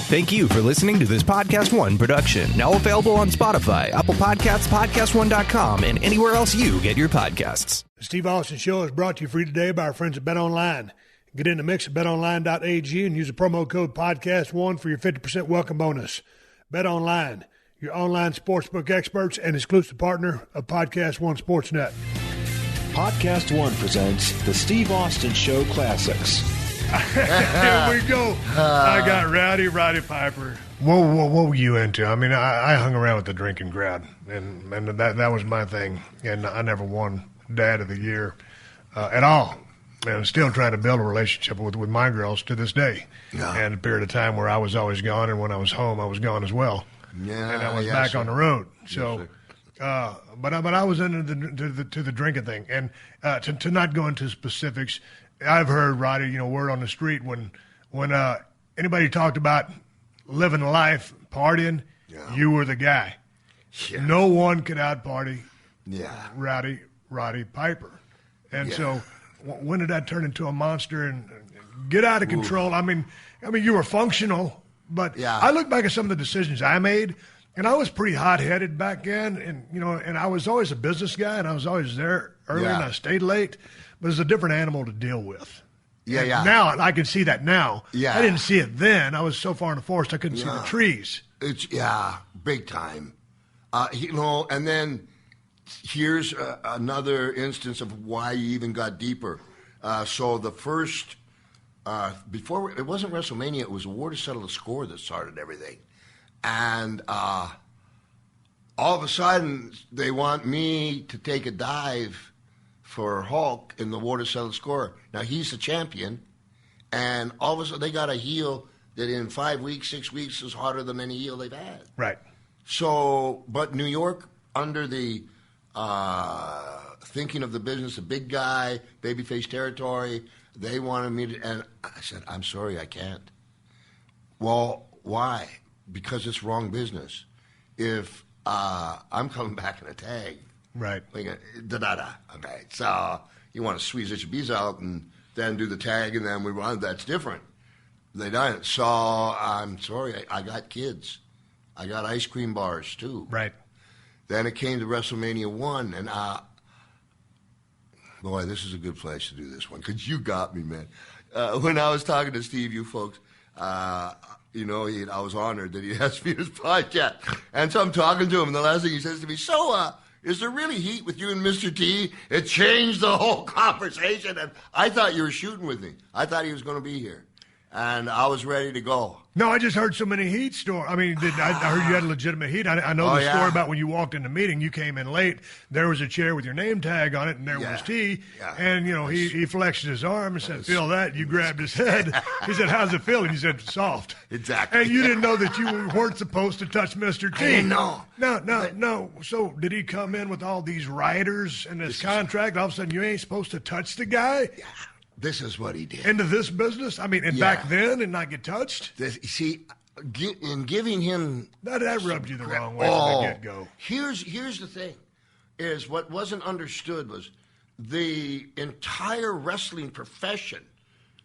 Thank you for listening to this PodcastOne production. Now available on Spotify, Apple Podcasts, PodcastOne.com, and anywhere else you get your podcasts. The Steve Austin Show is brought to you free today by our friends at BetOnline. Get in the mix at betonline.ag and use the promo code PodcastOne for your 50% welcome bonus. BetOnline, your online sportsbook experts and exclusive partner of PodcastOne Sportsnet. PodcastOne presents the Steve Austin Show Classics. Here we go. I got Roddy Piper. What were you into? I mean, I hung around with the drinking crowd, and that was my thing. And I never won Dad of the Year at all. And I'm still trying to build a relationship with my girls to this day. Yeah. And a period of time where I was always gone, and when I was home, I was gone as well. Yeah, and I was back on the road. So, but I was into the drinking thing, and to not go into specifics. I've heard, Roddy, word on the street when anybody talked about living life, partying, you were the guy. Yeah. No one could out-party Roddy Piper. And so when did that turn into a monster and get out of control? I mean, you were functional, but I look back at some of the decisions I made, and I was pretty hot-headed back then, and I was always a business guy, and I was always there early, and I stayed late. But it's a different animal to deal with. Now I can see that now. Yeah. I didn't see it then. I was so far in the forest I couldn't see the trees. It's big time. And then here's another instance of why you even got deeper. So the first, before it wasn't Wrestlemania, it was a war to settle the score that started everything. And all of a sudden they want me to take a dive for Hulk in the war to settle the score. Now, he's the champion, and all of a sudden they got a heel that in 5 weeks, 6 weeks is harder than any heel they've had. Right. So, but New York, under the thinking of the business, the big guy, babyface territory, they wanted me to, and I said, I'm sorry, I can't. Well, why? Because it's wrong business. If I'm coming back in a tag, right. Okay, so you want to squeeze your bees out and then do the tag and then we run. That's different. They done it. So I'm sorry, I got kids. I got ice cream bars too. Right. Then it came to WrestleMania 1, and boy, this is a good place to do this one because you got me, man. When I was talking to Steve, you folks, I was honored that he asked me this podcast. And so I'm talking to him, and the last thing he says to me, is there really heat with you and Mr. T? It changed the whole conversation, and I thought you were shooting with me. I thought he was going to be here, and I was ready to go. No, I just heard so many heat stories. I mean, I heard you had legitimate heat. I know the story about when you walked in the meeting, you came in late, there was a chair with your name tag on it, and there was T, and, he flexed his arm and said, feel that. You grabbed his head. He said, how's it feel? And you said, soft. Exactly. And you didn't know that you weren't supposed to touch Mr. T. I didn't know. No. So did he come in with all these riders and this contract? All of a sudden, you ain't supposed to touch the guy? Yeah. This is what he did. Into this business? I mean, and back then and not get touched? In giving him... That rubbed you the wrong way from the get-go. Here's the thing, is what wasn't understood was the entire wrestling profession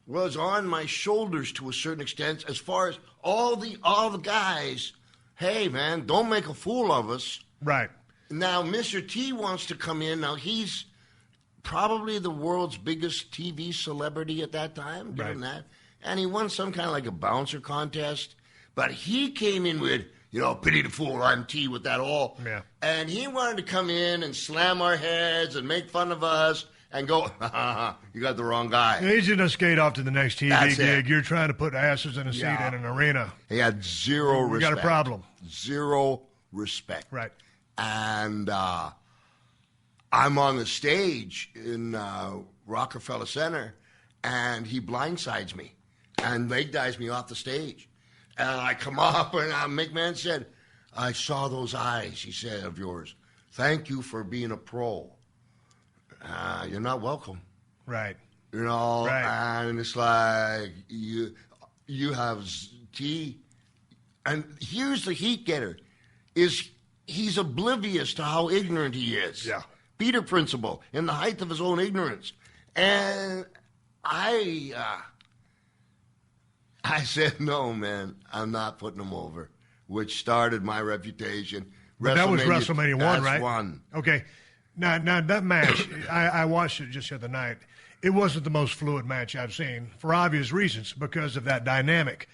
was on my shoulders to a certain extent as far as all the guys, hey, man, don't make a fool of us. Right. Now, Mr. T wants to come in. Now, he's probably the world's biggest TV celebrity at that time, given that. And he won some kind of like a bouncer contest. But he came in with, pity the fool, I'm T with that all. Yeah. And he wanted to come in and slam our heads and make fun of us and go, you got the wrong guy. He's going to skate off to the next TV gig. You're trying to put asses in a seat in an arena. He had zero respect. You got a problem. Zero respect. Right. And I'm on the stage in Rockefeller Center, and he blindsides me and leg dives me off the stage. And I come up, and McMahon said, I saw those eyes, he said, of yours. Thank you for being a pro. You're not welcome. Right. Right. And it's like, you have T. And here's the heat getter, is he's oblivious to how ignorant he is. Yeah. Peter principle, in the height of his own ignorance. And I said, no, man, I'm not putting him over, which started my reputation. But that was WrestleMania 1, right? One. Okay. Now that match, I watched it just the other night. It wasn't the most fluid match I've seen for obvious reasons because of that dynamic.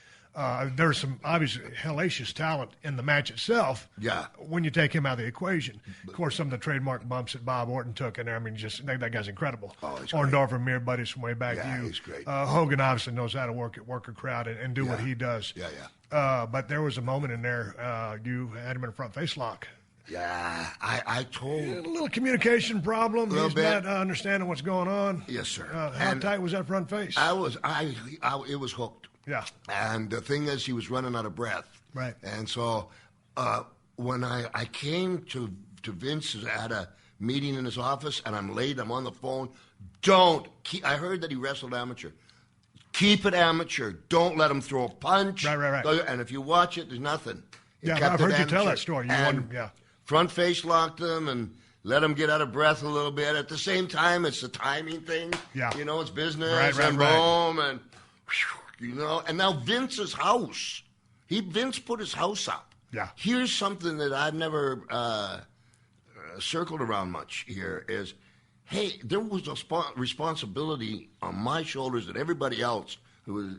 There's some obvious hellacious talent in the match itself. Yeah. When you take him out of the equation, of course, some of the trademark bumps that Bob Orton took in there. I mean, just that guy's incredible. Oh, he's Orndorff and Mir buddies from way back. Yeah, he's great. Hogan obviously knows how to work a crowd and do what he does. Yeah. But there was a moment in there you had him in a front face lock. Yeah, I told a little communication problem. He's not understanding what's going on. Yes, sir. How tight was that front face? It was hooked. Yeah. And the thing is, he was running out of breath. Right. And so when I came to Vince at a meeting in his office, and I'm late, I'm on the phone. I heard that he wrestled amateur. Keep it amateur. Don't let him throw a punch. Right. And if you watch it, there's nothing. I've heard you tell that story. Front face locked him and let him get out of breath a little bit. At the same time, it's the timing thing. Yeah. It's business and boom and and now Vince's house. Vince put his house up. Yeah. Here's something that I've never circled around much here is, hey, there was a responsibility on my shoulders and everybody else who was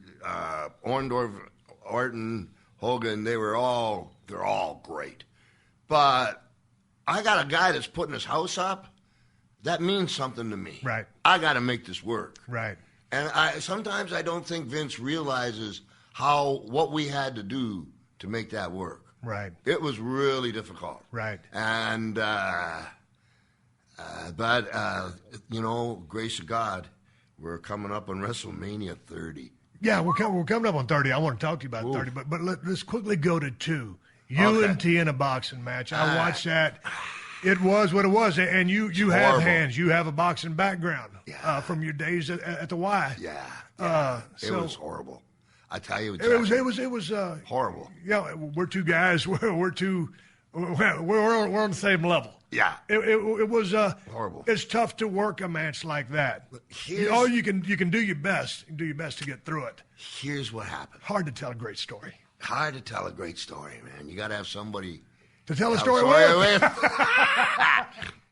Orndorff, Orton, Hogan. They're all great. But I got a guy that's putting his house up. That means something to me. Right. I got to make this work. Right. And sometimes I don't think Vince realizes what we had to do to make that work. Right. It was really difficult. Right. And grace of God, we're coming up on WrestleMania 30. Yeah, we're coming up on 30. I want to talk to you about 30, but let's quickly go to 2. You and T in a boxing match. I watched that. It was what it was, and you have hands. You have a boxing background from your days at the Y. Yeah. It was horrible. I tell you, it was horrible. Yeah, we're two guys. We're on the same level. Yeah. It was horrible. It's tough to work a match like that. You can do your best. You can do your best to get through it. Here's what happened. Hard to tell a great story. Hard to tell a great story, man. You got to have somebody to tell a story with.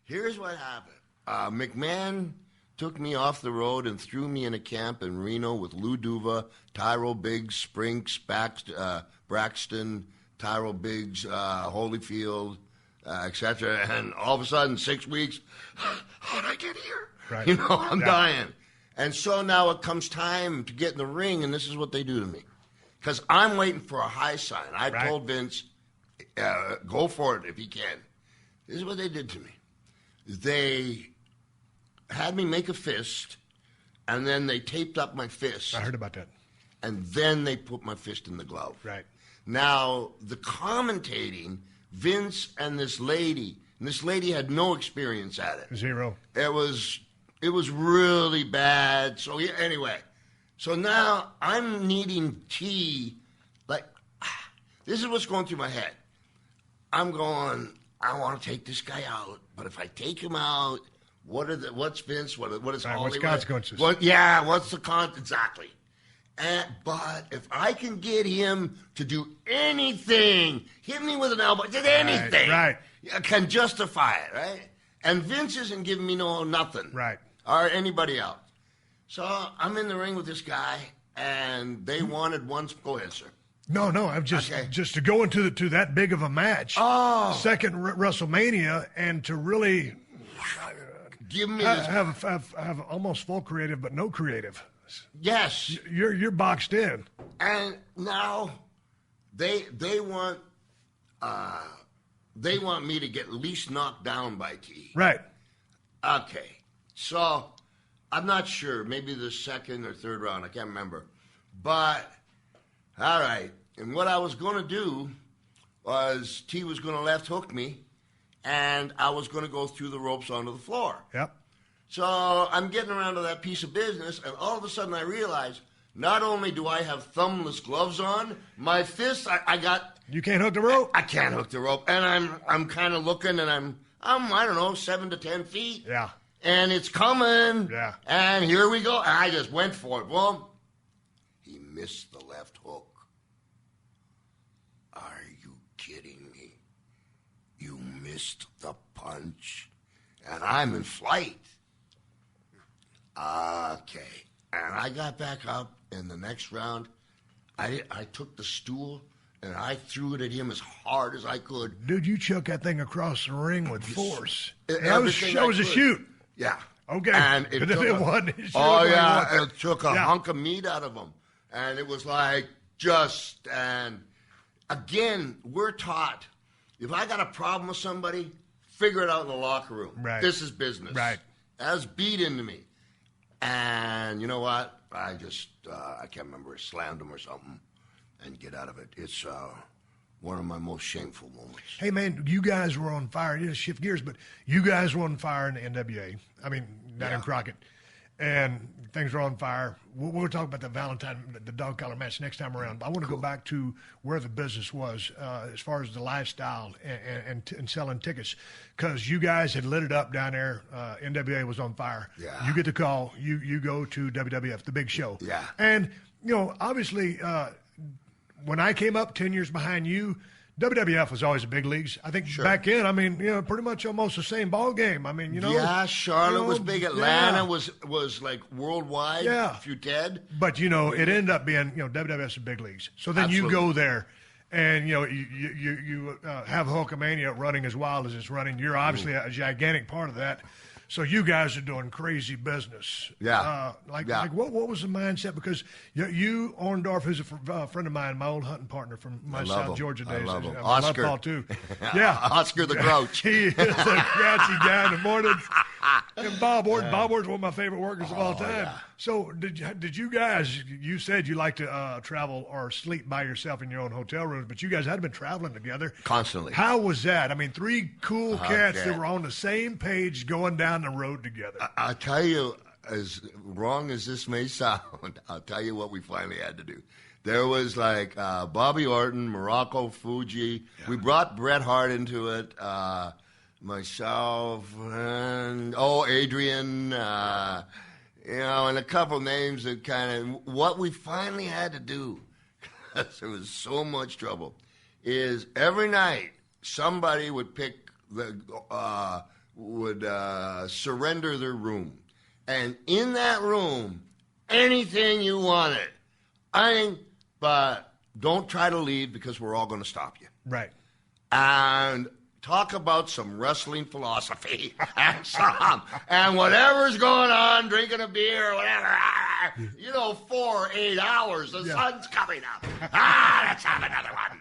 Here's what happened. McMahon took me off the road and threw me in a camp in Reno with Lou Duva, Tyrell Biggs, Sprinks, Braxton, Tyrell Biggs, Holyfield, etc. And all of a sudden, 6 weeks, how did I get here? Right. I'm dying. And so now it comes time to get in the ring, and this is what they do to me. Because I'm waiting for a high sign. I told Vince, go for it if you can. This is what they did to me. They had me make a fist, and then they taped up my fist. I heard about that. And then they put my fist in the glove. Right. Now, the commentating, Vince and this lady had no experience at it. Zero. It was really bad. So anyway, so now I'm needing T. This is what's going through my head. I'm going, I want to take this guy out, but if I take him out, what's Vince? What is Hollywood? What's consequences? What's the exactly? But if I can get him to do anything, hit me with an elbow, did anything, right. I can justify it, right? And Vince isn't giving me nothing, right, or anybody else. So I'm in the ring with this guy, and they wanted one. Go ahead, sir. No, I'm just to go into to that big of a match. Oh, second WrestleMania, and to really give me have almost full creative, but no creative. Yes, you're boxed in, and now they want me to get at least knocked down by T. Right. Okay, so I'm not sure. Maybe the second or third round. I can't remember. But all right, and what I was going to do was T was going to left hook me, and I was going to go through the ropes onto the floor. Yep. So I'm getting around to that piece of business, and all of a sudden I realize not only do I have thumbless gloves on, my fists I got. You can't hook the rope. I can't hook the rope, and I'm kind of looking, and I'm I don't know 7 to 10 feet. Yeah. And it's coming. Yeah. And here we go. And I just went for it. Well, he missed the left hook. Are you kidding me? You missed the punch, and I'm in flight. Okay. And I got back up in the next round. I took the stool, and I threw it at him as hard as I could. Dude, you chucked that thing across the ring with force. That was a shoot. Yeah. Okay. And it took a hunk of meat out of him. And it was like and again, we're taught, if I got a problem with somebody, figure it out in the locker room. Right. This is business. Right. That's beat into me. And you know what? I just, I can't remember, slammed him or something and get out of it. It's one of my most shameful moments. Hey, man, you guys were on fire. You just shift gears, but you guys were on fire in the NWA. I mean, down in Crockett. And things were on fire. We'll talk about the dog collar match next time around. But I want to go back to where the business was as far as the lifestyle and selling tickets, because you guys had lit it up down there. NWA was on fire. Yeah. You get the call. You go to WWF, the big show. Yeah. And, obviously, when I came up 10 years behind you, WWF was always the big leagues. I think back then, pretty much almost the same ball game. Yeah, Charlotte was big. Atlanta was like worldwide. Yeah. If you did. But, it ended up being, WWF's the big leagues. So then Absolutely. you go there and, you have Hulkamania running as wild as it's running. You're obviously a gigantic part of that. So you guys are doing crazy business. Yeah. Like what was the mindset? Because you Orndorff, who's a friend of mine, my old hunting partner from my South Georgia days. I love him. I Oscar. love Paul, too. Yeah. Oscar the Grouch. He is a grouchy guy in the mornings. And Bob Orton. Bob Orton's one of my favorite workers of all time. Yeah. So did you guys, you said you like to travel or sleep by yourself in your own hotel rooms, but you guys had been traveling together. Constantly. How was that? Three cool cats that were on the same page going down the road together. I'll tell you, as wrong as this may sound, I'll tell you what we finally had to do. There was like Bobby Orton, Morocco Fuji. Yeah. We brought Bret Hart into it. Myself and Adrian, and a couple names that kind of what we finally had to do, because there was so much trouble, is every night somebody would pick surrender their room, and in that room, anything you wanted, but don't try to leave because we're all going to stop you. Right. And talk about some wrestling philosophy and whatever's going on, drinking a beer or whatever. 4 or 8 hours, the sun's coming up. Let's have another one.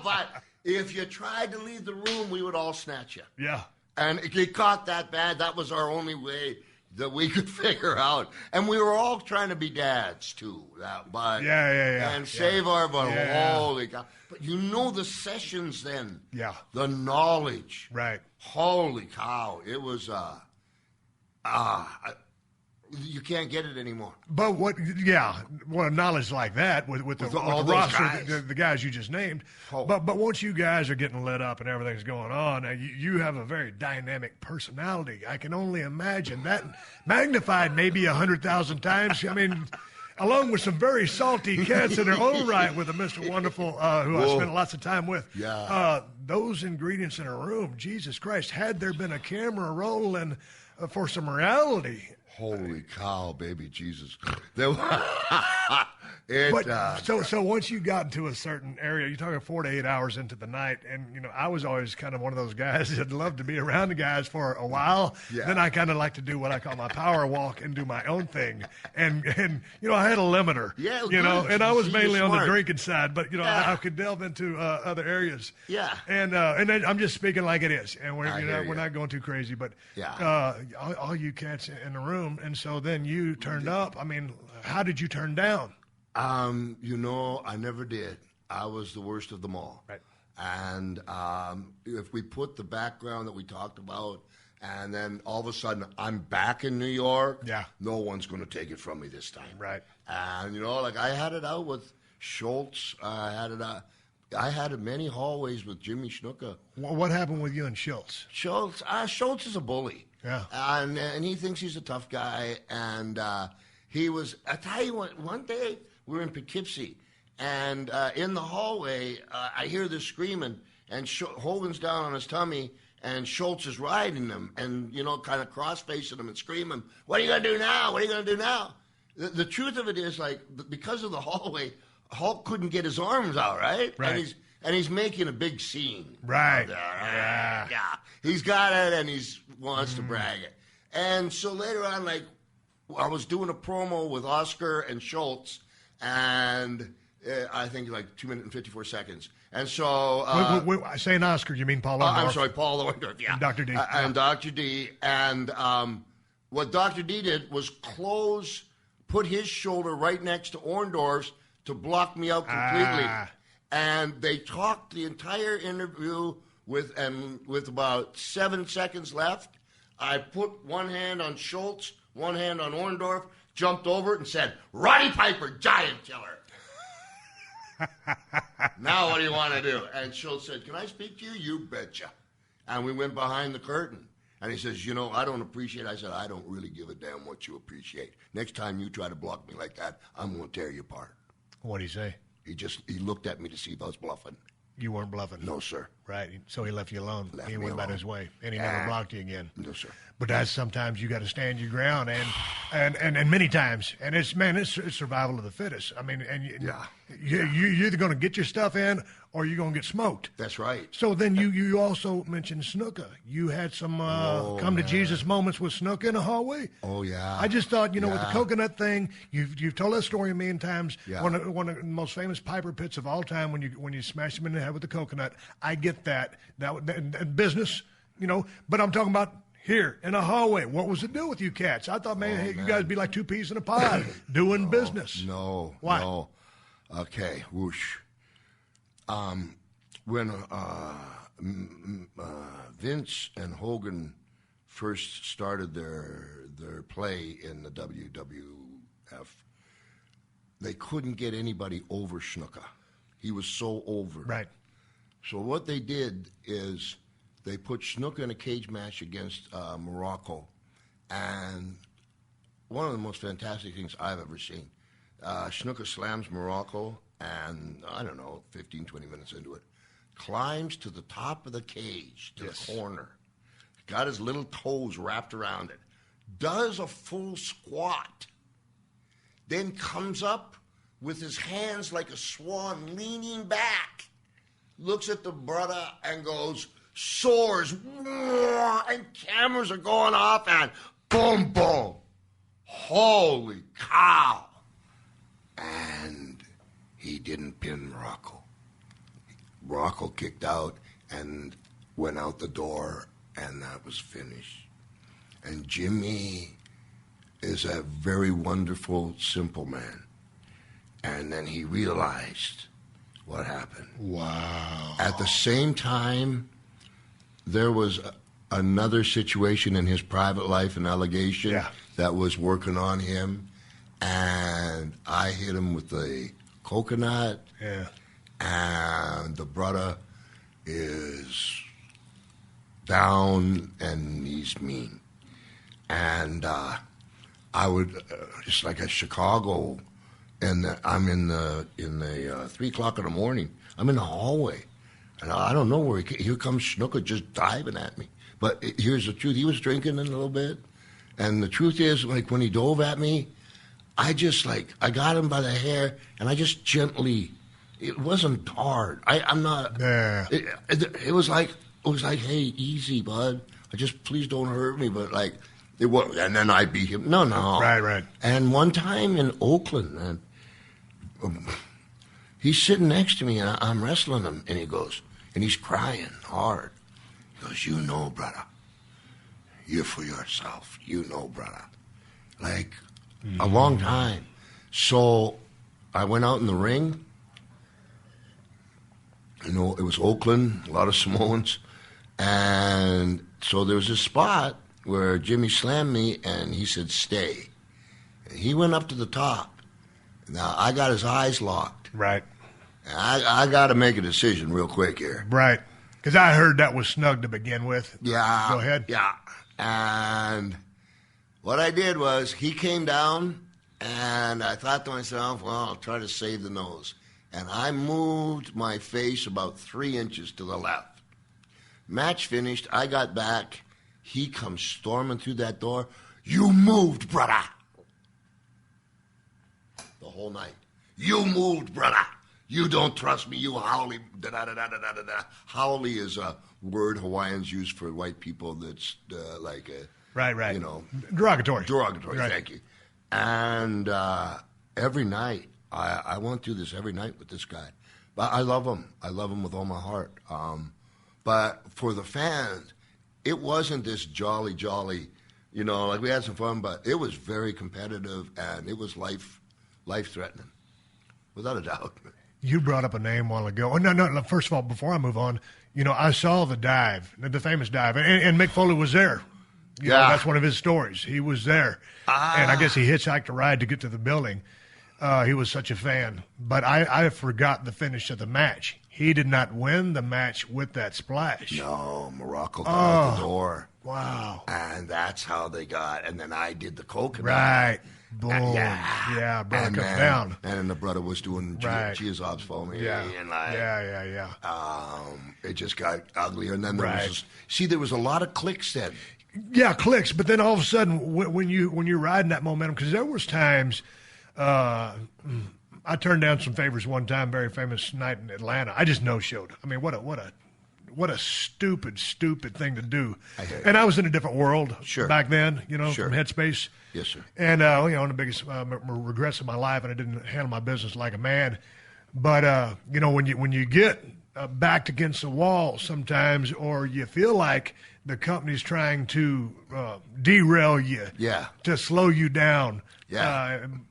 But if you tried to leave the room, we would all snatch you. Yeah. And if you caught that bad, that was our only way that we could figure out. And we were all trying to be dads, too. And save our holy God. But the sessions then. Yeah. The knowledge. Right. Holy cow. It was, you can't get it anymore. But knowledge like that with the roster, the guys you just named. Oh. But once you guys are getting lit up and everything's going on, you have a very dynamic personality. I can only imagine that magnified maybe 100,000 times. Along with some very salty cats in their own right with a Mr. Wonderful, who I spent lots of time with. Yeah. Those ingredients in a room, Jesus Christ, had there been a camera rolling for some reality. Holy cow, baby Jesus. So once you got into a certain area, you're talking 4 to 8 hours into the night, and I was always kind of one of those guys that loved to be around the guys for a while. Yeah. Then I kind of like to do what I call my power walk and do my own thing. And I had a limiter. Yeah, and I was mainly on the drinking side, but I could delve into other areas. Yeah. And then I'm just speaking like it is, and we're not going too crazy, but all you cats in the room, and so then you turned up. How did you turn down? I never did. I was the worst of them all. Right. And if we put the background that we talked about, and then all of a sudden I'm back in New York, no one's going to take it from me this time. Right. And, I had it out with Schultz. I had many hallways with Jimmy Snuka. What happened with you and Schultz? Schultz is a bully. Yeah. And he thinks he's a tough guy. And he was, I tell you what, one day we're in Poughkeepsie. And in the hallway, I hear this screaming, and Hogan's down on his tummy, and Schultz is riding him and, kind of cross-facing him and screaming, "What are you going to do now? What are you going to do now?" The truth of it is, because of the hallway, Hulk couldn't get his arms out, right? Right. And he's making a big scene. Right. Yeah. He's got it, and he wants to brag it. And so later on, I was doing a promo with Oscar and Schultz, and I think 2 minutes and 54 seconds. And so... wait, saying Oscar, you mean Paul Orndorff? I'm sorry, Paul Orndorff, yeah. And Dr. D. And Dr. D. And what Dr. D did was put his shoulder right next to Orndorff's to block me out completely. And they talked the entire interview with about 7 seconds left. I put one hand on Schultz, one hand on Orndorff, jumped over it and said, "Roddy Piper, giant killer." Now what do you want to do? And Schultz said, "Can I speak to you?" "You betcha." And we went behind the curtain. And he says, "I don't appreciate it." I said, "I don't really give a damn what you appreciate. Next time you try to block me like that, I'm going to tear you apart." What'd he say? He looked at me to see if I was bluffing. You weren't bluffing? No, sir. Right. So he left you alone. He went about his way. And he never blocked you again. No, sir. But that's sometimes you got to stand your ground, and many times, and it's survival of the fittest. I mean, and you're either going to get your stuff in or you're going to get smoked. That's right. So then you also mentioned Snuka. You had some come to Jesus moments with Snuka in the hallway. Oh yeah. I just thought with the coconut thing, you've told that story a million times. Yeah. One of the most famous Piper pits of all time when you smash him in the head with the coconut. I get that business, but I'm talking about. Here in a hallway, what was it do with you cats? I thought, man, you guys be like two peas in a pod doing business. No. Why? No. Okay, whoosh. When Vince and Hogan first started their play in the WWF, they couldn't get anybody over Snuka. He was so over. Right. So what they did is they put Snuka in a cage match against Morocco, and one of the most fantastic things I've ever seen. Snuka slams Morocco, and I don't know, 15, 20 minutes into it, climbs to the top of the cage, to the corner, got his little toes wrapped around it, does a full squat, then comes up with his hands like a swan leaning back, looks at the brother and goes, soars, and cameras are going off, and boom, boom. Holy cow. And he didn't pin Morocco. Morocco kicked out and went out the door, and that was finished. And Jimmy is a very wonderful, simple man. And then he realized what happened. Wow. At the same time, there was another situation in his private life, an allegation that was working on him, and I hit him with the coconut, and the brother is down and he's mean. And I would, just like at Chicago, and I'm in the 3 o'clock in the morning, I'm in the hallway. And I don't know where here comes Snuka just diving at me. But here's the truth. He was drinking a little bit. And the truth is, when he dove at me, I just, I got him by the hair, and I just gently, it wasn't hard. I'm not, it was like, hey, easy, bud. Please don't hurt me. But, it was, and then I beat him. No. Right. And one time in Oakland, he's sitting next to me, and I'm wrestling him, and he goes, and he's crying hard. He goes, brother, you're for yourself. Brother. A long time. So I went out in the ring. It was Oakland, a lot of Samoans. And so there was a spot where Jimmy slammed me, and he said, stay. And he went up to the top. Now, I got his eyes locked. Right. I got to make a decision real quick here. Right. Because I heard that was snug to begin with. Yeah. Go ahead. Yeah. And what I did was he came down, And I thought to myself, well, I'll try to save the nose. And I moved my face about 3 inches to the left. Match finished. I got back. He comes storming through that door. You moved, brother. The whole night. You moved, brother. You don't trust me, you Howley. Da-da-da-da-da-da-da. Howley is a word Hawaiians use for white people that's like a... Right. You know... Derogatory. Right. Thank you. And every night, I went through this every night with this guy. But I love him. I love him with all my heart. But for the fans, it wasn't this jolly, you know, like we had some fun, but it was very competitive, and it was life-threatening, without a doubt. You brought up a name a while ago. Oh, no. First of all, before I move on, you know, I saw the dive, the famous dive, and Mick Foley was there. You know, that's one of his stories. He was there. And I guess he hitchhiked a ride to get to the building. He was such a fan. But I forgot the finish of the match. He did not win the match with that splash. No, Morocco got out the door. Wow. And that's how they got. And then I did the coconut. Right. Boom. Brother comes down. And then the brother was doing Giazobs for me. Yeah. And like, it just got uglier. And then there was a lot of clicks then. Yeah, clicks. But then all of a sudden, when you're riding that momentum, because there was times, I turned down some favors one time, very famous night in Atlanta. I just no-showed. I mean, what a stupid thing to do. And I was in a different world back then, you know, from Headspace. Yes, sir. And, you know, one of the biggest regrets of my life, and I didn't handle my business like a man. But, you know, when you get backed against the wall sometimes, or you feel like the company's trying to derail you, to slow you down,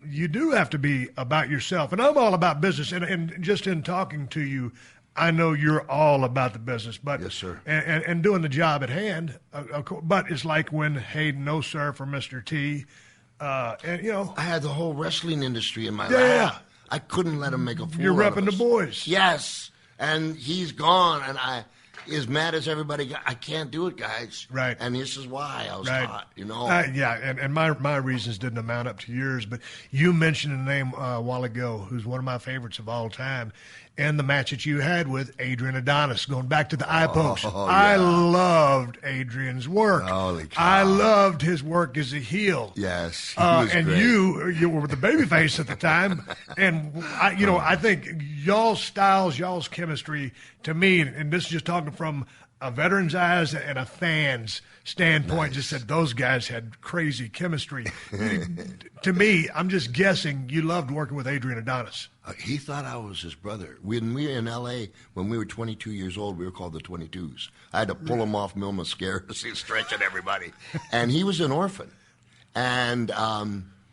you do have to be about yourself. And I'm all about business. And just in talking to you, I know you're all about the business, but yes, sir. And doing the job at hand. But it's like when Hayden, no sir, for Mr. T, and you know, I had the whole wrestling industry in my lap. I couldn't let him make a fool. You're out of repping us. the boys. Yes, and he's gone, and I. As mad as everybody, I can't do it, guys. Right. And this is why I was taught, you know. And my reasons didn't amount up to yours, but you mentioned a name a while ago who's one of my favorites of all time, and the match that you had with Adrian Adonis, going back to the eye pokes. I loved Adrian's work. Holy cow. I loved his work as a heel. Yes, he was and great. you were the babyface at the time, and I think y'all's styles, y'all's chemistry, to me, and this is just talking from a veteran's eyes and a fan's standpoint, just said those guys had crazy chemistry. To me, I'm just guessing you loved working with Adrian Adonis. He thought I was his brother. When we were in L.A., when we were 22 years old, we were called the 22s. I had to pull him off Mil Mascaras, stretching everybody. And he was an orphan. And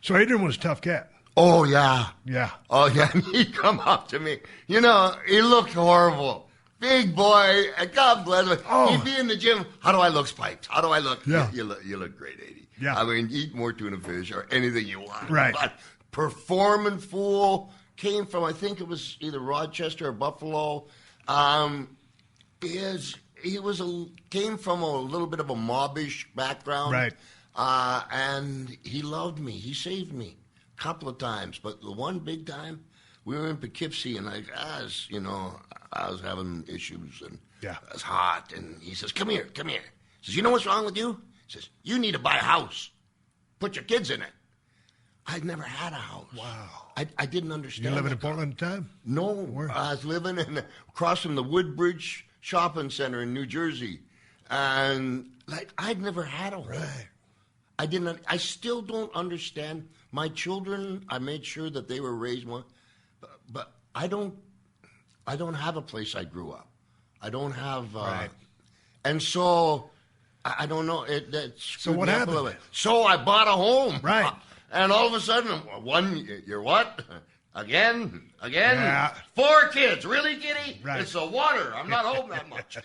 so Adrian was a tough cat. Oh, yeah. Yeah. Oh, yeah. And he'd come up to me. You know, he looked horrible. Big boy, and God bless him. He'd be in the gym. How do I look, Spikes? How do I look? Yeah. You look great, 80. Yeah. I mean, eat more tuna fish or anything you want. Right. But performing fool came from, I think it was either Rochester or Buffalo. Came from a little bit of a mobbish background. Right. And he loved me. He saved me a couple of times. But the one big time, we were in Poughkeepsie, and I was having issues, and it was hot. And he says, come here. He says, you know what's wrong with you? He says, you need to buy a house. Put your kids in it. I'd never had a house. Wow. I didn't understand. You living in Portland at the time? No. Where? I was living across from the Woodbridge Shopping Center in New Jersey. And I'd never had a home. Right. I still don't understand. My children, I made sure that they were raised more. But I don't have a place I grew up. I don't have, and so I don't know. So what happened? So I bought a home, right? And all of a sudden, you're what? Again? Yeah. 4 kids, really, Kitty? Right. It's the water. I'm not home that much.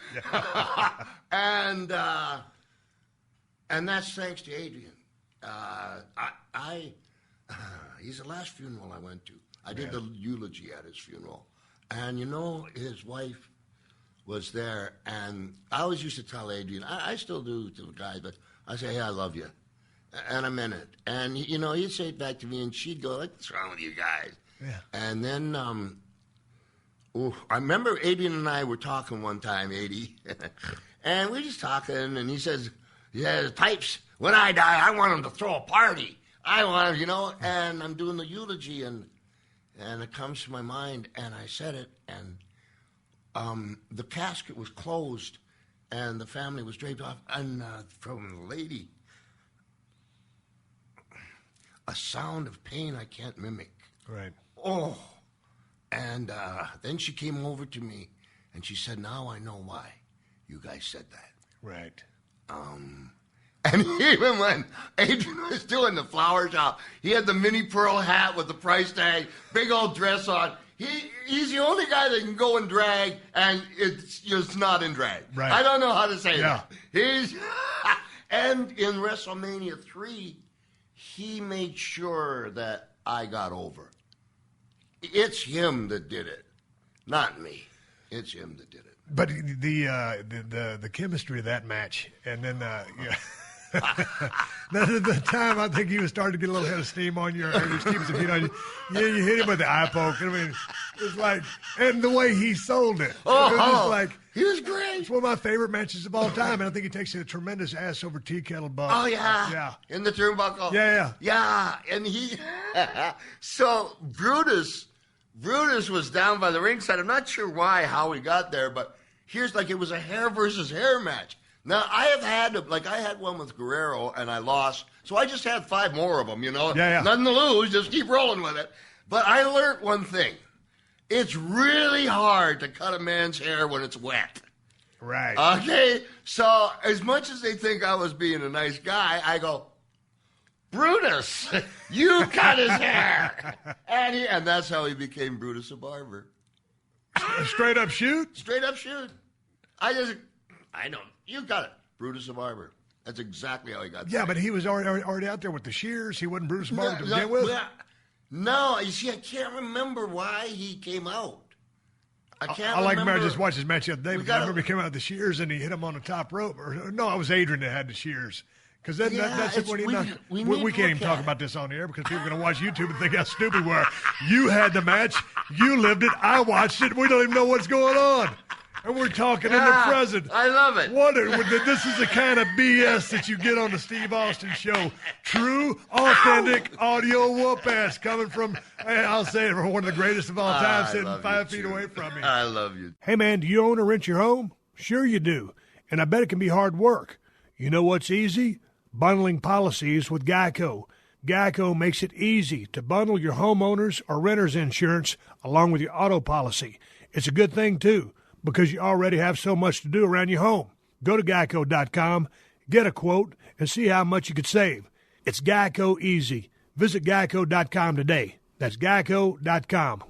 And that's thanks to Adrian. He's the last funeral I went to. I did the eulogy at his funeral. And, his wife was there. And I always used to tell Adrian, I still do to the guy, but I say, hey, I love you. And I meant it. And, he'd say it back to me, and she'd go, like, what's wrong with you guys? Yeah. And then I remember Adrian and I were talking one time, 80, and we were just talking, and he says, yeah, Pipes, when I die, I want him to throw a party. I want him, and I'm doing the eulogy, and it comes to my mind, and I said it, and the casket was closed, and the family was draped off, and from the lady, a sound of pain I can't mimic. Right. Oh. And then she came over to me, and she said, now I know why you guys said that. Right. And even when Adrian was doing the flower shop, he had the mini pearl hat with the price tag, big old dress on. He's the only guy that can go in drag, and it's just not in drag. Right. I don't know how to say that. And in WrestleMania 3, he made sure that I got over. It's him that did it, not me. It's him that did it. But the chemistry of that match, and then the time I think he was starting to get a little head of steam on your steam. You hit him with the eye poke. I mean, it's like, and the way he sold it. Oh, it was just like, he was great. It's one of my favorite matches of all time, and I think he takes a tremendous ass over tea kettle bump. Oh yeah, yeah, in the turnbuckle. Yeah, and he. So Brutus was down by the ringside. I'm not sure how he got there, but here's like it was a hair versus hair match. Now, I had one with Guerrero, and I lost, so I just had 5 more of them, Yeah. Nothing to lose, just keep rolling with it. But I learned one thing. It's really hard to cut a man's hair when it's wet. Right. Okay? So, as much as they think I was being a nice guy, I go, Brutus, you cut his hair. And that's how he became Brutus the Barber. Straight up shoot? Straight up shoot. I know. You got it. Brutus the Barber. That's exactly how he got there. Yeah, but he was already out there with the shears. He wasn't Brutus the Barber to begin with. No, you see, I can't remember why he came out. I just watched his match the other day. I remember he came out with the shears and he hit him on the top rope. No, it was Adrian that had the shears. Because that's it. We can't even talk about this on the air because people are going to watch YouTube and think how stupid we are. You had the match. You lived it. I watched it. We don't even know what's going on. And we're talking in the present. I love it. This is the kind of BS that you get on the Steve Austin Show. True, authentic audio whoop-ass coming from, I'll say it, from one of the greatest of all time, sitting 5 feet away from me. I love you. Hey, man, do you own or rent your home? Sure you do. And I bet it can be hard work. You know what's easy? Bundling policies with Geico. Geico makes it easy to bundle your homeowners or renters insurance along with your auto policy. It's a good thing, too, because you already have so much to do around your home. Go to geico.com, get a quote, and see how much you could save. It's Geico easy. Visit geico.com today. That's geico.com.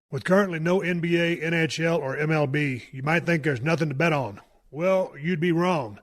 With currently no NBA, NHL, or MLB, you might think there's nothing to bet on. Well, you'd be wrong.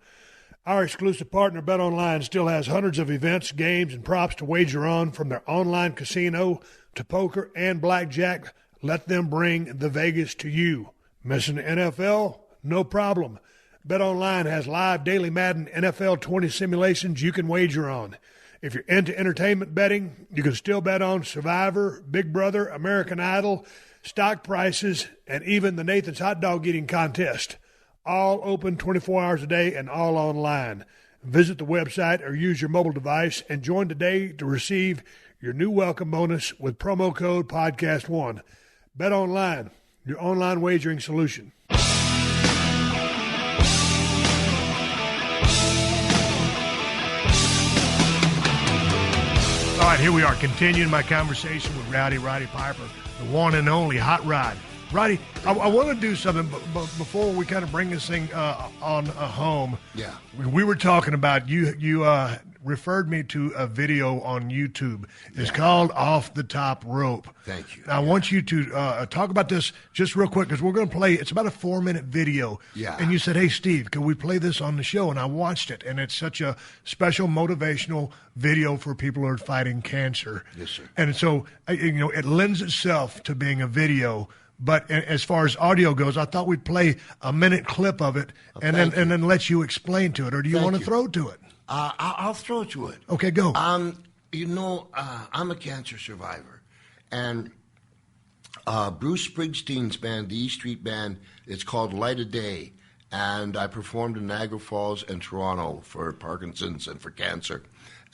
Our exclusive partner, BetOnline, still has hundreds of events, games, and props to wager on, from their online casino to poker and blackjack. Let them bring the Vegas to you. Missing the NFL? No problem. BetOnline has live daily Madden NFL 20 simulations you can wager on. If you're into entertainment betting, you can still bet on Survivor, Big Brother, American Idol, stock prices, and even the Nathan's Hot Dog Eating Contest. All open 24 hours a day and all online. Visit the website or use your mobile device and join today to receive your new welcome bonus with promo code PodcastOne. Bet Online, your online wagering solution. All right, here we are, continuing my conversation with Roddy Piper, the one and only Hot Rod. Roddy, I want to do something but before we kind of bring this thing on home. Yeah. We were talking about, you referred me to a video on YouTube. It's called Off the Top Rope. Thank you. Now, I want you to talk about this just real quick because we're going to play, it's about a 4-minute video. Yeah. And you said, hey, Steve, can we play this on the show? And I watched it, and it's such a special motivational video for people who are fighting cancer. Yes, sir. And so, it lends itself to being a video. But as far as audio goes, I thought we'd play a minute clip of it and then let you explain to it. Or do you want to throw to it? I'll throw to it. Okay, go. I'm a cancer survivor, and Bruce Springsteen's band, the E Street Band, it's called Light of Day, and I performed in Niagara Falls and Toronto for Parkinson's and for cancer.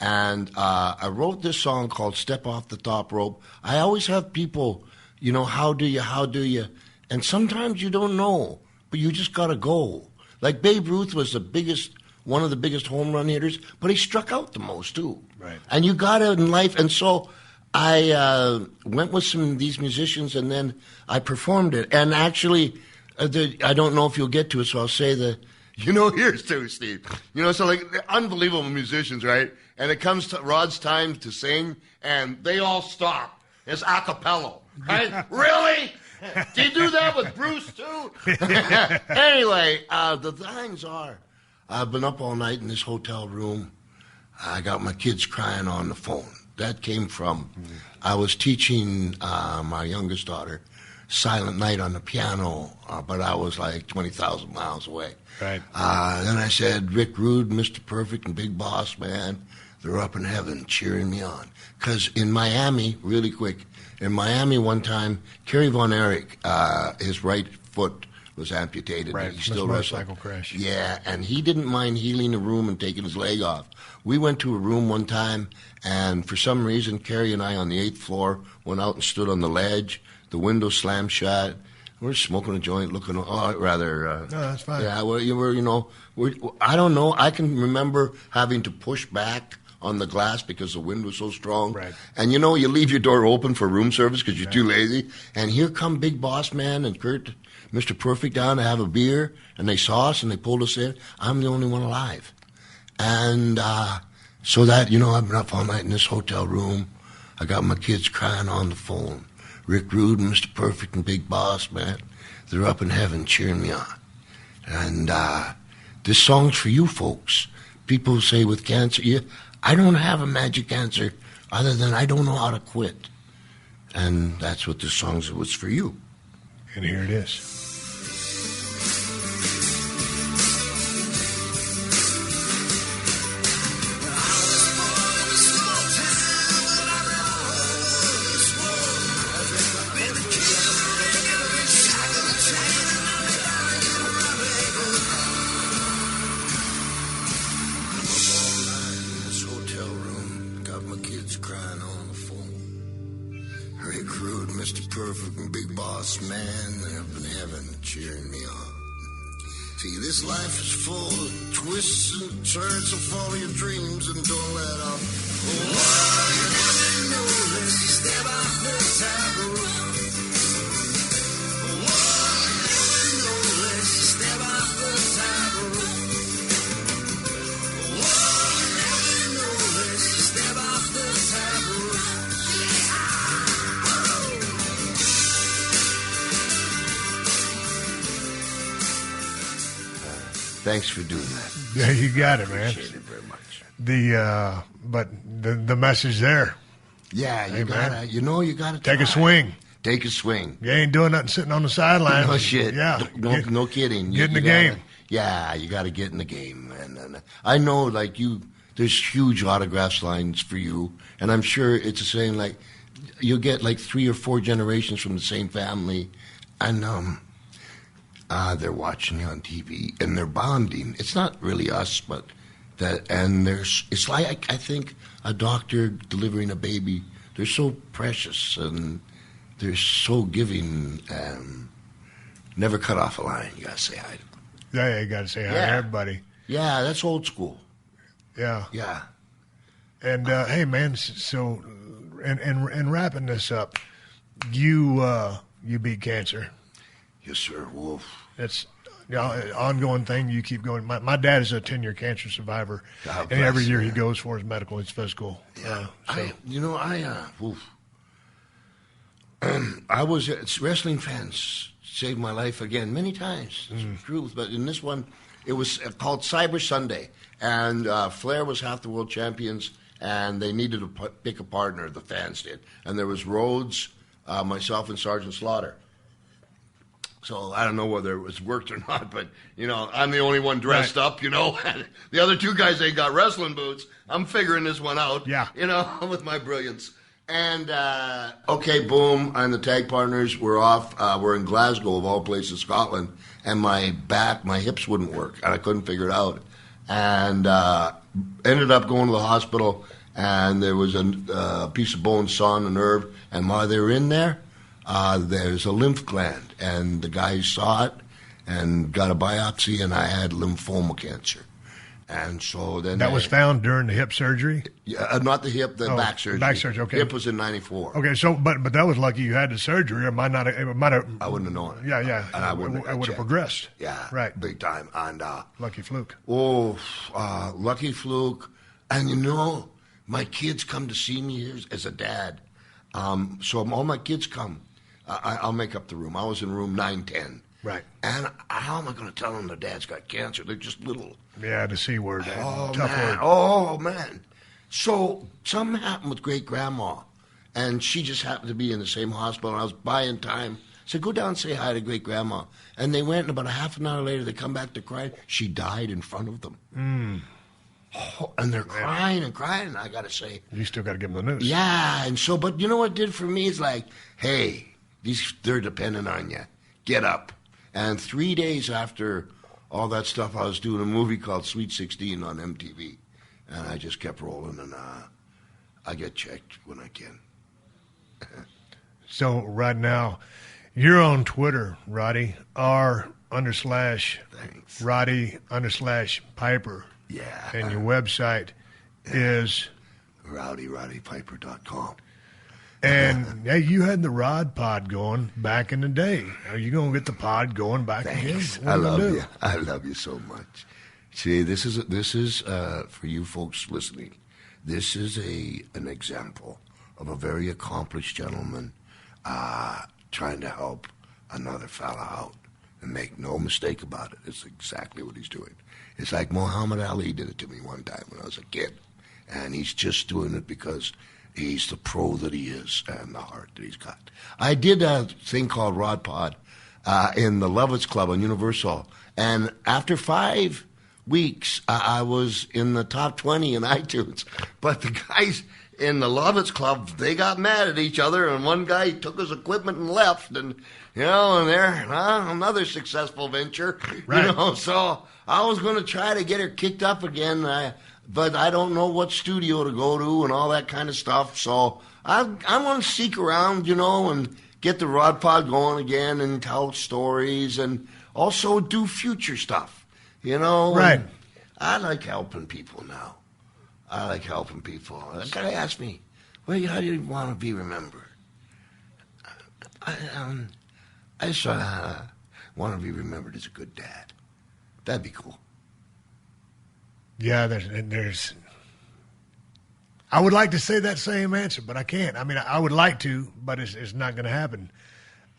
And I wrote this song called Step Off the Top Rope. I always have people, how do you? And sometimes you don't know, but you just got to go. Like Babe Ruth was one of the biggest home run hitters, but he struck out the most too. Right. And you got it in life. And so I went with some of these musicians, and then I performed it. And actually, I don't know if you'll get to it, so I'll say here's too, Steve. So like unbelievable musicians, right? And it comes to Rod's time to sing, and they all stop. It's a cappella, right? Really? Do you do that with Bruce too? Anyway, the things are, I've been up all night in this hotel room. I got my kids crying on the phone. That came from, I was teaching my youngest daughter Silent Night on the piano, but I was like 20,000 miles away. Right. Then I said, Rick Rude, Mr. Perfect, and Big Boss Man, they're up in heaven cheering me on. Because in Miami, really quick, in Miami one time, Kerry Von Erich, his right foot was amputated. Right, He still motorcycle wrestled. crash. Yeah, and he didn't mind healing a room and taking his leg off. We went to a room one time, and for some reason, Kerry and I on the 8th floor went out and stood on the ledge. The window slammed shut. We're smoking a joint, looking. No, that's fine. Yeah, well, I don't know. I can remember having to push back on the glass because the wind was so strong. Right. And you leave your door open for room service because you're too lazy. And here come Big Boss Man and Kurt, Mr. Perfect, down to have a beer, and they saw us and they pulled us in. I'm the only one alive. And so that, I've been up all night in this hotel room. I got my kids crying on the phone. Rick Rude, Mr. Perfect, and Big Boss, man, they're up in heaven cheering me on. And this song's for you folks. People say with cancer, I don't have a magic answer other than I don't know how to quit. And that's what this song was for you. And here it is. Man up in heaven cheering me on. See, this life is full of twists and turns, so follow your dreams and don't let up. Oh, you never know unless you step off the top rope. Oh, you never know unless you step off the top rope. Oh, you never know unless you step off the top rope. Thanks for doing that. Yeah, you got it, man. Appreciate it very much. But the message there. Yeah, you gotta take a swing. Take a swing. You ain't doing nothing sitting on the sideline. No shit. Yeah. No kidding. Get in the game. Yeah, you got to get in the game. And I know, like there's huge autographs lines for you, and I'm sure it's the same. Like you'll get like 3 or 4 generations from the same family, and they're watching you on TV and they're bonding. It's not really us, but that. And it's like I think a doctor delivering a baby. They're so precious and they're so giving. Never cut off a line. You gotta say hi to them. Yeah, you gotta say hi to everybody. Yeah, that's old school. Yeah. Yeah. And hey, man. So, and wrapping this up, you beat cancer. Yes, sir, Wolf. It's an ongoing thing. You keep going. My dad is a 10-year cancer survivor, and every year he goes for his medical, his physical. Yeah. I was wrestling fans saved my life again many times. It's the truth, but in this one, it was called Cyber Sunday, and Flair was half the world champions, and they needed to pick a partner. The fans did, and there was Rhodes, myself, and Sergeant Slaughter. So I don't know whether it was worked or not, but, I'm the only one dressed up, The other two guys, they got wrestling boots. I'm figuring this one out, with my brilliance. And, okay, boom, I'm the tag partners. We're off. We're in Glasgow, of all places, Scotland. And my hips wouldn't work, and I couldn't figure it out. And ended up going to the hospital, and there was a piece of bone saw on the nerve. And while they were in there, there's a lymph gland. And the guy saw it and got a biopsy, and I had lymphoma cancer. And so then... That was found during the hip surgery? Yeah, not the hip, the back surgery. Back surgery, okay. Hip was in 94. Okay, so, but that was lucky you had the surgery. It might have... I wouldn't have known it. Yeah. And I wouldn't would have progressed. Yeah. Right. Big time. And... lucky fluke. Lucky fluke. And my kids come to see me here as a dad. So all my kids come. I'll make up the room. I was in room 910. Right. And how am I going to tell them their dad's got cancer? They're just little. Yeah, the C word. Tough word. Oh, man. So something happened with great-grandma, and she just happened to be in the same hospital, and I was buying time. I said, go down and say hi to great-grandma. And they went, and about a half an hour later, they come back to cry. She died in front of them. Oh, and they're crying and crying, and I got to say. You still got to give them the news. Yeah, and so, but you know what it did for me? It's like, hey, they're dependent on you. Get up. And 3 days after all that stuff, I was doing a movie called Sweet 16 on MTV. And I just kept rolling, and I get checked when I can. So right now, you're on Twitter, Roddy, R_Roddy_Piper. Yeah. And your website is? RowdyPiper.com. And hey, you had the Rod Pod going back in the day. Are you going to get the pod going back Thanks. again? I love you. I love you so much. See, this is for you folks listening. This is an example of a very accomplished gentleman trying to help another fella out. And make no mistake about it. It's exactly what he's doing. It's like Muhammad Ali did it to me one time when I was a kid. And he's just doing it because he's the pro that he is and the heart that he's got. I did a thing called Rod Pod in the Lovitz Club on Universal. And after 5 weeks, I was in the top 20 in iTunes. But the guys in the Lovitz Club, they got mad at each other. And one guy took his equipment and left. And, and there, another successful venture. Right. So I was going to try to get her kicked up again. But I don't know what studio to go to and all that kind of stuff. So I want to seek around, and get the Rod Pod going again and tell stories and also do future stuff, Right. And I like helping people now. They gotta ask me, well, how do you want to be remembered? I just want to be remembered as a good dad. That'd be cool. Yeah, there's. I would like to say that same answer, but I can't. I mean, I would like to, but it's not going to happen.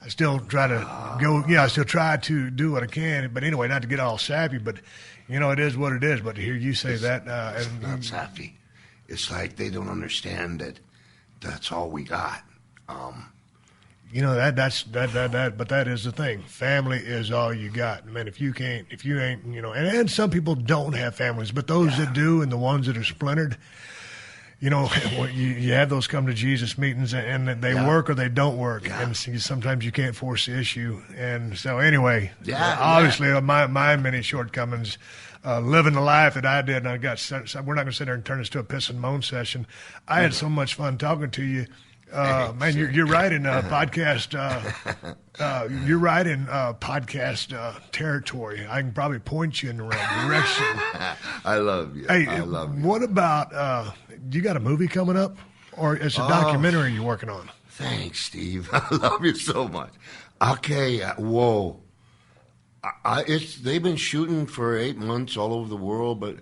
I still try to go. Yeah, I still try to do what I can. But anyway, not to get all sappy, but it is what it is. But to hear you say that, it's not sappy. It's like they don't understand that that's all we got. But that is the thing. Family is all you got. Man, if you ain't, and some people don't have families, but those that do and the ones that are splintered, you have those come to Jesus meetings and they work or they don't work. Yeah. And sometimes you can't force the issue. And so anyway, obviously my many shortcomings, living the life that I did, and we're not going to sit there and turn this to a piss and moan session. I had so much fun talking to you. Man, you're right in podcast. You're right in podcast territory. I can probably point you in the right direction. I love you. Hey, I love you. What about you? Got a movie coming up, or it's a documentary you're working on? Thanks, Steve. I love you so much. Okay, whoa. They've been shooting for 8 months all over the world, but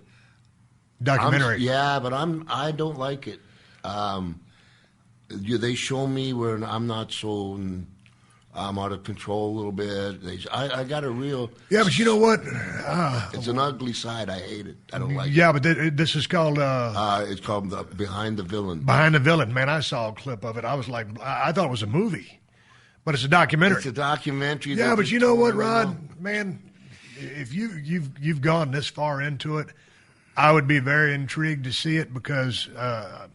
documentary. But I don't like it. They show me where I'm not so, I'm out of control a little bit. I got a real... Yeah, but you know what? It's an ugly side. I hate it. I don't like it. Yeah, but this is called... it's called Behind the Villain. Behind the Villain. Man, I saw a clip of it. I was like, I thought it was a movie. But it's a documentary. It's a documentary. Yeah, but you know what, Rod? Man, if you've gone this far into it, I would be very intrigued to see it because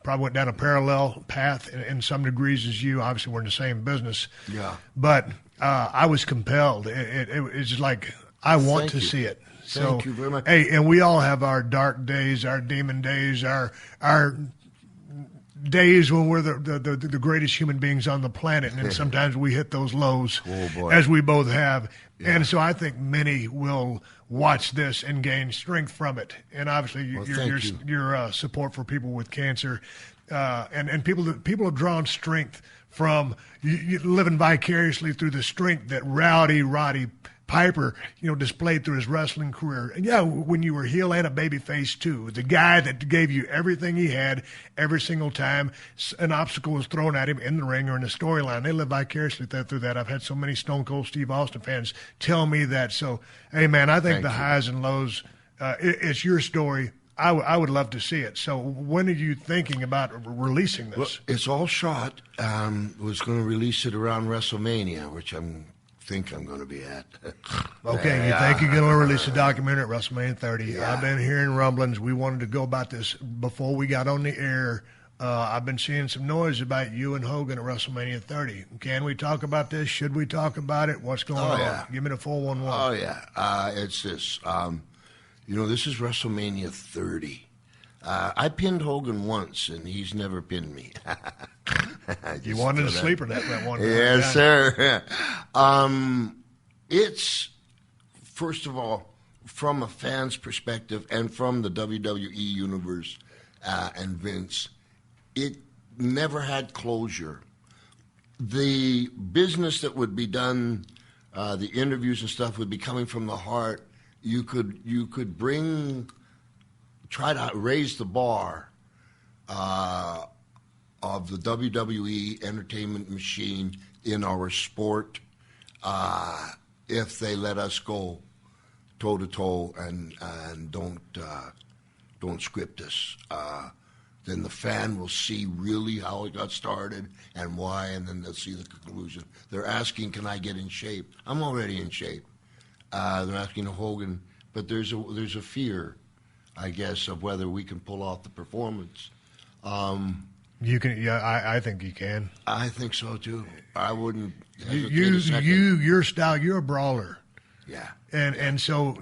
probably went down a parallel path in some degrees as you. Obviously, we're in the same business. Yeah. But I was compelled. It's like I want to see it. Thank you very much. Hey, and we all have our dark days, our demon days, our days when we're the greatest human beings on the planet, and then sometimes we hit those lows, as we both have. Yeah. And so I think many will watch this and gain strength from it. And obviously, your support for people with cancer, and people have drawn strength from you living vicariously through the strength that Roddy Piper, displayed through his wrestling career. And yeah, when you were heel and a babyface too, the guy that gave you everything he had every single time an obstacle was thrown at him in the ring or in the storyline. They live vicariously through that. I've had so many Stone Cold Steve Austin fans tell me that. So, hey man, I think highs and lows, it's your story. I would love to see it. So when are you thinking about releasing this? Well, it's all shot. Was going to release it around WrestleMania, which I think I'm going to be at. Okay, you think you're going to release a documentary at WrestleMania 30. Yeah. I've been hearing rumblings. We wanted to go about this before we got on the air. I've been seeing some noise about you and Hogan at WrestleMania 30. Can we talk about this? Should we talk about it? What's going on? Yeah. Give me the 411. Oh, yeah. It's this. This is WrestleMania 30. I pinned Hogan once, and he's never pinned me. You wanted a sleeper that one. Yes, sir. It's, first of all, from a fan's perspective and from the WWE Universe and Vince, it never had closure. The business that would be done, the interviews and stuff would be coming from the heart. You could try to raise the bar of the WWE entertainment machine in our sport if they let us go toe to toe and don't script us. Then the fan will see really how it got started and why, and then they'll see the conclusion. They're asking, "Can I get in shape?" I'm already in shape. They're asking Hogan, but there's a fear, I guess, of whether we can pull off the performance. You can, yeah. I think you can. I think so too. I wouldn't. Your style. You're a brawler. Yeah. And so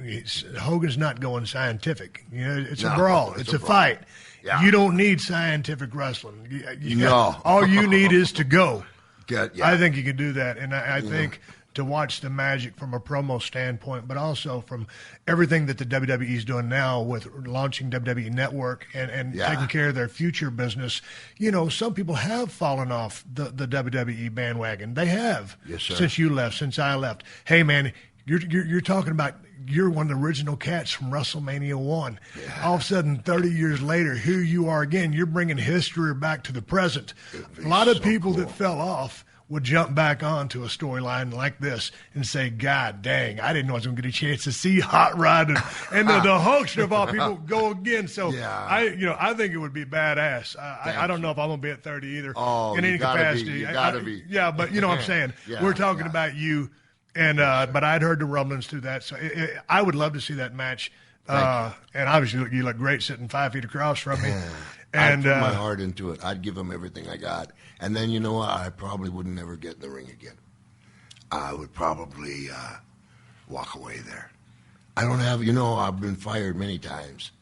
Hogan's not going scientific. It's a brawl. It's a fight. Yeah. You don't need scientific wrestling. No. All you need is to go. Yeah. I think you can do that, and I think. To watch the magic from a promo standpoint, but also from everything that the WWE is doing now with launching WWE Network and taking care of their future business. Some people have fallen off the WWE bandwagon. They have. Yes, sir. Since you left, since I left. Hey, man, you're talking about you're one of the original cats from WrestleMania 1. Yeah. All of a sudden, 30 years later, here you are again. You're bringing history back to the present. A lot of people that fell off would jump back onto a storyline like this and say, "God dang, I didn't know I was going to get a chance to see Hot Rod and the Hulkster of all people go again." So I think it would be badass. I don't know if I'm going to be at 30 either in any capacity. You gotta be. Yeah, but you know what I'm saying. We're talking about you, and but I'd heard the rumblings through that, so I would love to see that match. And obviously, you look great sitting 5 feet across from me. And I'd put my heart into it. I'd give them everything I got. And then, you know what? I probably would never get in the ring again. I would probably walk away there. I don't have, I've been fired many times.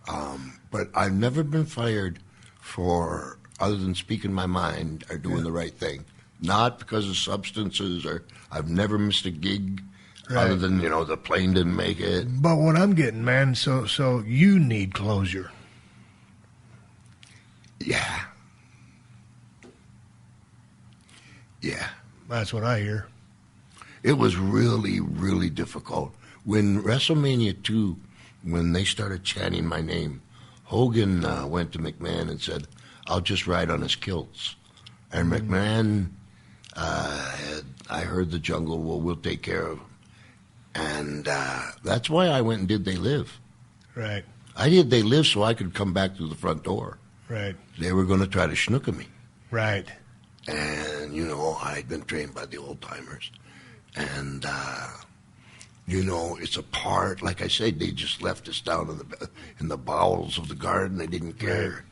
But I've never been fired for, other than speaking my mind or doing the right thing. Not because of substances or I've never missed a gig. Right. Other than, the plane didn't make it. But what I'm getting, man, so you need closure. Yeah. Yeah. That's what I hear. It was really, really difficult. When WrestleMania 2, when they started chanting my name, Hogan went to McMahon and said, "I'll just ride on his kilts." And McMahon, I heard the jungle, we'll take care of him. And that's why I went and did They Live. Right. I did They Live so I could come back through the front door. Right. They were going to try to schnook me. Right. And, I'd been trained by the old-timers. And, it's a part, like I said, they just left us down in the bowels of the garden. They didn't care.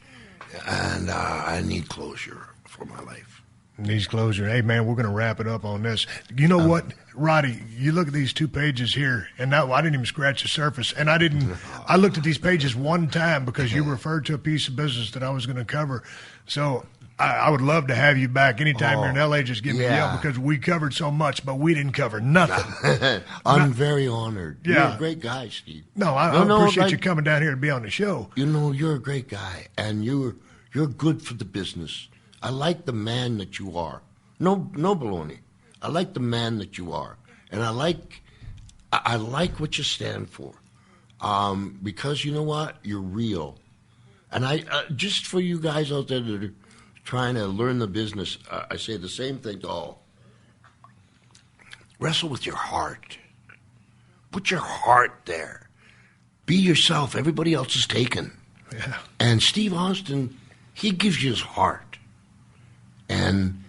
And I need closure for my life. Needs closure. Hey, man, we're going to wrap it up on this. You know what, Roddy? You look at these 2 pages here, and now I didn't even scratch the surface. And I looked at these pages one time because you referred to a piece of business that I was going to cover. So I would love to have you back anytime you're in L.A. Just give me a yell because we covered so much, but we didn't cover nothing. I'm very honored. Yeah. You're a great guy, Steve. No, I appreciate you coming down here to be on the show. You're a great guy, and you're good for the business. I like the man that you are. No baloney. I like the man that you are, and I like what you stand for, because you know what, you're real. And I just for you guys out there that are trying to learn the business, I say the same thing to all. Wrestle with your heart. Put your heart there. Be yourself. Everybody else is taken. Yeah. And Steve Austin, he gives you his heart. And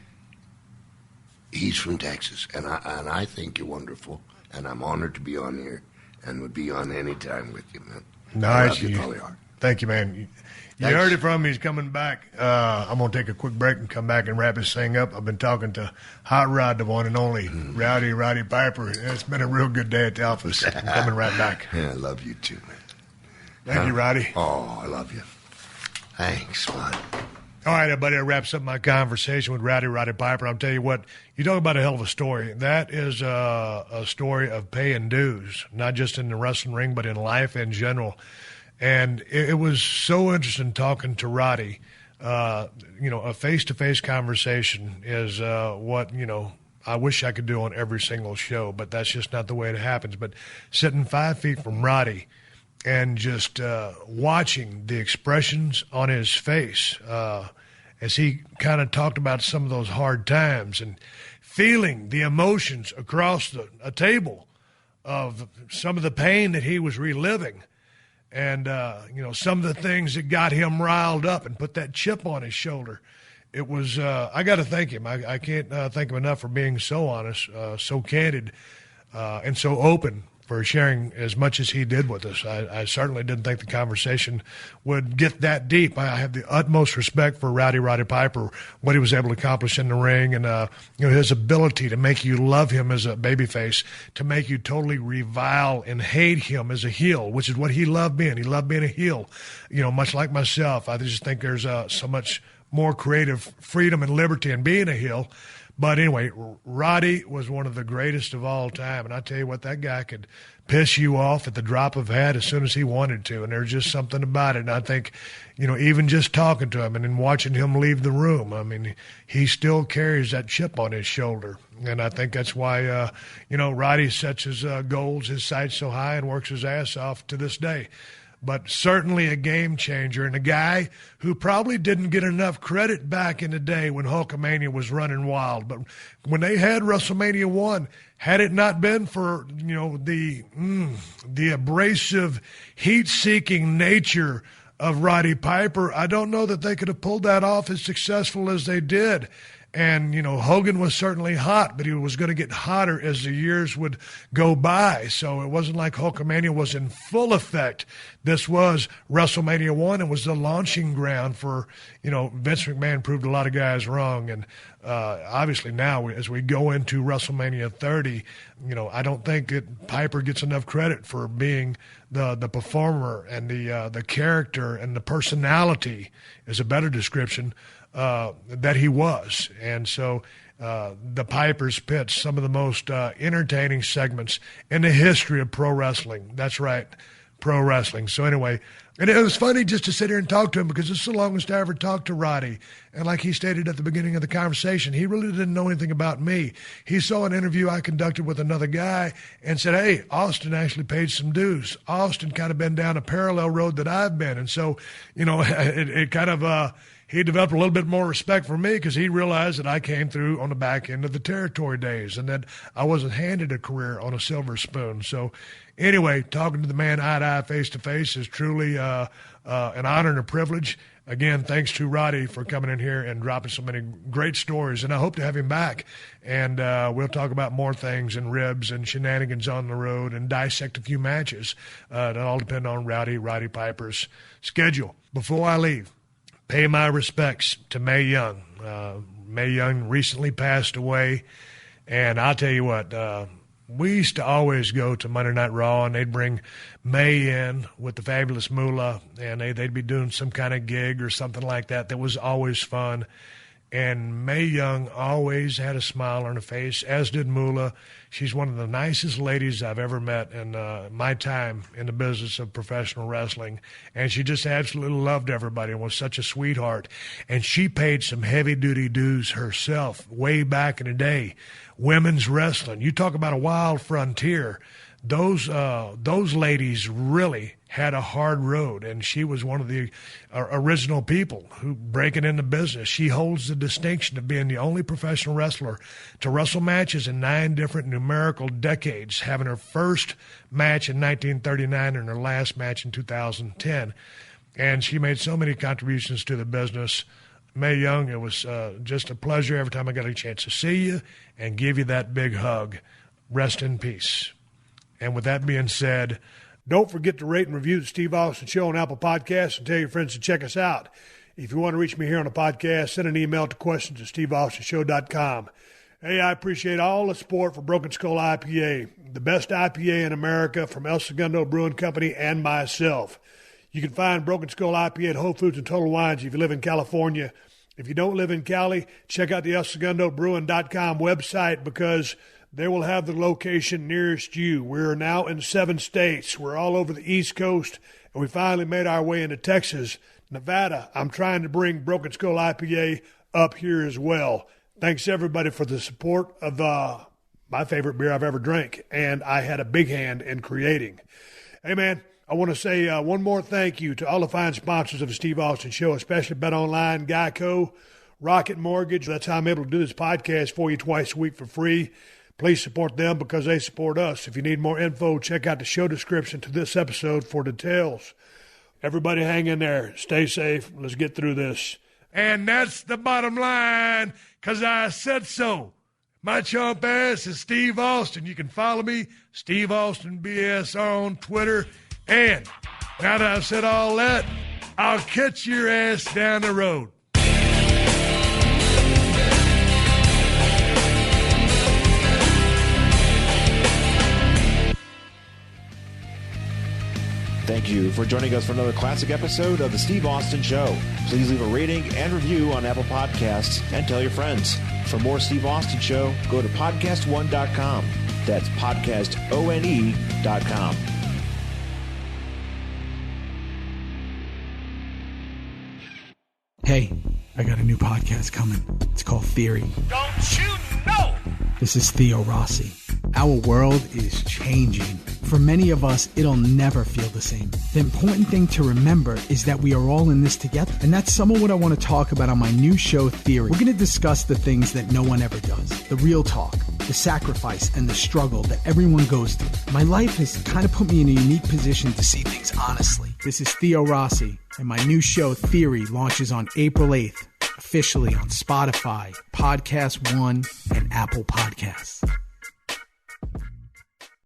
he's from Texas, and I think you're wonderful, and I'm honored to be on here, and would be on any time with you, man. Nice. You probably are. Thank you, man. You heard it from him. He's coming back. I'm going to take a quick break and come back and wrap this thing up. I've been talking to Hot Rod, the one and only Roddy Piper. It's been a real good day at the office. I'm coming right back. Yeah, I love you too, man. Thank you, Roddy. Oh, I love you. Thanks, man. All right, everybody, that wraps up my conversation with Roddy Piper. I'll tell you what, you talk about a hell of a story. That is a story of paying dues, not just in the wrestling ring, but in life in general. And it was so interesting talking to Roddy. A face-to-face conversation is what, I wish I could do on every single show, but that's just not the way it happens. But sitting 5 feet from Roddy and just watching the expressions on his face as he kind of talked about some of those hard times and feeling the emotions across a table of some of the pain that he was reliving and, some of the things that got him riled up and put that chip on his shoulder. It was I got to thank him. I can't thank him enough for being so honest, so candid, and so open for sharing as much as he did with us. I certainly didn't think the conversation would get that deep. I have the utmost respect for Roddy Piper, what he was able to accomplish in the ring, and his ability to make you love him as a babyface, to make you totally revile and hate him as a heel, which is what he loved being. He loved being a heel, much like myself. I just think there's so much more creative freedom and liberty in being a heel. But anyway, Roddy was one of the greatest of all time. And I tell you what, that guy could piss you off at the drop of a hat as soon as he wanted to. And there's just something about it. And I think, even just talking to him and then watching him leave the room, I mean, he still carries that chip on his shoulder. And I think that's why, Roddy sets his goals, his sights so high and works his ass off to this day. But certainly a game changer and a guy who probably didn't get enough credit back in the day when Hulkamania was running wild. But when they had Wrestlemania 1, had it not been for, the abrasive, heat-seeking nature of Roddy Piper, I don't know that they could have pulled that off as successful as they did. And, Hogan was certainly hot, but he was going to get hotter as the years would go by. So it wasn't like Hulkamania was in full effect. This was WrestleMania 1 and was the launching ground for, Vince McMahon proved a lot of guys wrong. And obviously now as we go into WrestleMania 30, I don't think that Piper gets enough credit for being the performer and the character and the personality is a better description that he was. And so the Piper's Pit, some of the most entertaining segments in the history of pro wrestling. That's right, pro wrestling. So anyway, and it was funny just to sit here and talk to him because this is the longest I ever talked to Roddy. And like he stated at the beginning of the conversation, he really didn't know anything about me. He saw an interview I conducted with another guy and said, hey, Austin actually paid some dues. Austin kind of been down a parallel road that I've been. And so, it kind of he developed a little bit more respect for me because he realized that I came through on the back end of the territory days and that I wasn't handed a career on a silver spoon. So anyway, talking to the man eye to eye, face to face is truly an honor and a privilege. again, thanks to Roddy for coming in here and dropping so many great stories. And I hope to have him back. And we'll talk about more things and ribs and shenanigans on the road and dissect a few matches. That all depend on Roddy Piper's schedule. Before I leave, pay my respects to Mae Young. Mae Young recently passed away. And I'll tell you what, we used to always go to Monday Night Raw, and they'd bring Mae in with the Fabulous Moolah, and they'd be doing some kind of gig or something like that. That was always fun. And Mae Young always had a smile on her face, as did Moolah. She's one of the nicest ladies I've ever met in my time in the business of professional wrestling. And she just absolutely loved everybody and was such a sweetheart. And she paid some heavy-duty dues herself way back in the day. Women's wrestling. You talk about a wild frontier. Those ladies really had a hard road, and she was one of the original people who breaking into business. She holds the distinction of being the only professional wrestler to wrestle matches in 9 different numerical decades, having her first match in 1939 and her last match in 2010. And she made so many contributions to the business. Mae Young, it was just a pleasure every time I got a chance to see you and give you that big hug. Rest in peace. And with that being said, don't forget to rate and review the Steve Austin Show on Apple Podcasts and tell your friends to check us out. If you want to reach me here on the podcast, send an email to questions@steveaustinshow.com. Hey, I appreciate all the support for Broken Skull IPA, the best IPA in America from El Segundo Brewing Company and myself. You can find Broken Skull IPA at Whole Foods and Total Wines if you live in California. If you don't live in Cali, check out the ElSegundoBrewing.com website because they will have the location nearest you. We're now in 7 states. We're all over the East Coast, and we finally made our way into Texas. Nevada, I'm trying to bring Broken Skull IPA up here as well. Thanks, everybody, for the support of my favorite beer I've ever drank, and I had a big hand in creating. Hey, man, I want to say one more thank you to all the fine sponsors of the Steve Austin Show, especially BetOnline, Geico, Rocket Mortgage. That's how I'm able to do this podcast for you twice a week for free. Please support them because they support us. If you need more info, check out the show description to this episode for details. Everybody hang in there. Stay safe. Let's get through this. And that's the bottom line, because I said so. My chump ass is Steve Austin. You can follow me, Steve Austin BS, on Twitter. And now that I've said all that, I'll catch your ass down the road. Thank you for joining us for another classic episode of The Steve Austin Show. Please leave a rating and review on Apple Podcasts and tell your friends. For more Steve Austin Show, go to PodcastOne.com. That's PodcastOne.com. Hey, I got a new podcast coming. It's called Theory. Don't you know? This is Theo Rossi. Our world is changing. For many of us, it'll never feel the same. The important thing to remember is that we are all in this together. And that's some of what I want to talk about on my new show, Theory. We're going to discuss the things that no one ever does. The real talk, the sacrifice, and the struggle that everyone goes through. My life has kind of put me in a unique position to see things honestly. This is Theo Rossi, and my new show, Theory, launches on April 8th, officially on Spotify, PodcastOne, and Apple Podcasts.